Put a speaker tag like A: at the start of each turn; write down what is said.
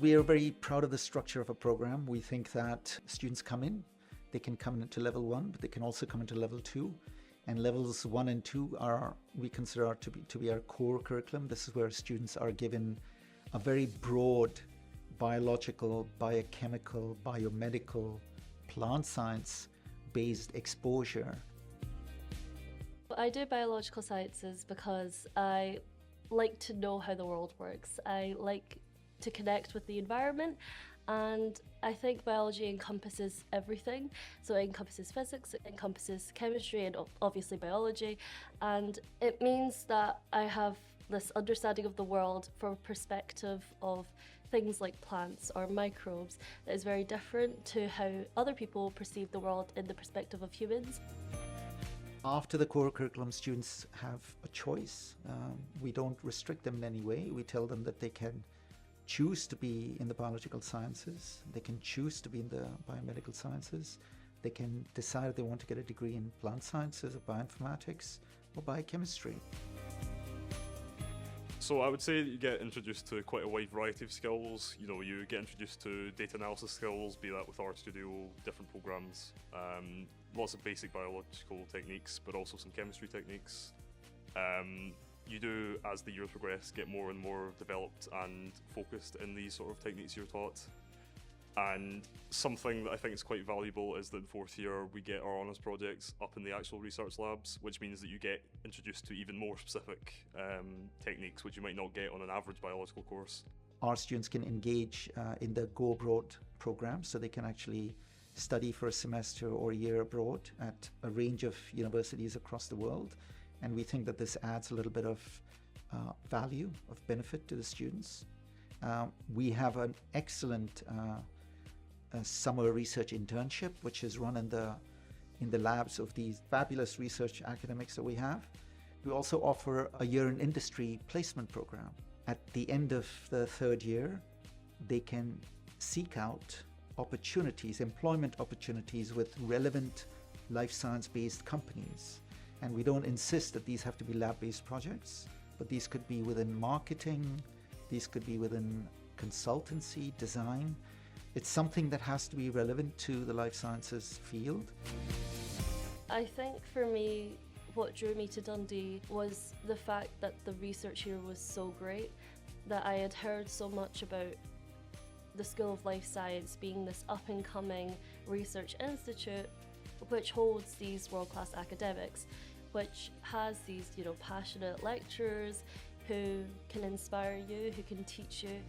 A: We are very proud of the structure of a program. We think that students come in, they can come into level 1, but they can also come into level 2. And levels 1 and 2 are, we consider to be our core curriculum. This is where students are given a very broad biological, biochemical, biomedical, plant science-based exposure.
B: I do biological sciences because I like to know how the world works. I like to connect with the environment, and I think biology encompasses everything. So it encompasses physics, it encompasses chemistry, and obviously biology. And it means that I have this understanding of the world from a perspective of things like plants or microbes that is very different to how other people perceive the world in the perspective of humans.
A: After the core curriculum, students have a choice. We don't restrict them in any way. We tell them that they can choose to be in the biological sciences, they can choose to be in the biomedical sciences, they can decide if they want to get a degree in plant sciences or bioinformatics or biochemistry.
C: So I would say that you get introduced to quite a wide variety of skills. You know, you get introduced to data analysis skills, be that with RStudio, different programs, lots of basic biological techniques, but also some chemistry techniques. You do, as the years progress, get more and more developed and focused in these sort of techniques you're taught. And something that I think is quite valuable is that in 4th year we get our honours projects up in the actual research labs, which means that you get introduced to even more specific techniques which you might not get on an average biological course.
A: Our students can engage in the Go Abroad program, so they can actually study for a semester or a year abroad at a range of universities across the world. And we think that this adds a little bit of value, of benefit to the students. We have an excellent summer research internship, which is run in the labs of these fabulous research academics that we have. We also offer a year in industry placement program. At the end of the 3rd year, they can seek out opportunities, employment opportunities with relevant life science-based companies. And we don't insist that these have to be lab-based projects, but these could be within marketing, these could be within consultancy, design. It's something that has to be relevant to the life sciences field.
B: I think for me, what drew me to Dundee was the fact that the research here was so great, that I had heard so much about the School of Life Science being this up-and-coming research institute which holds these world-class academics, which has these, passionate lecturers who can inspire you, who can teach you.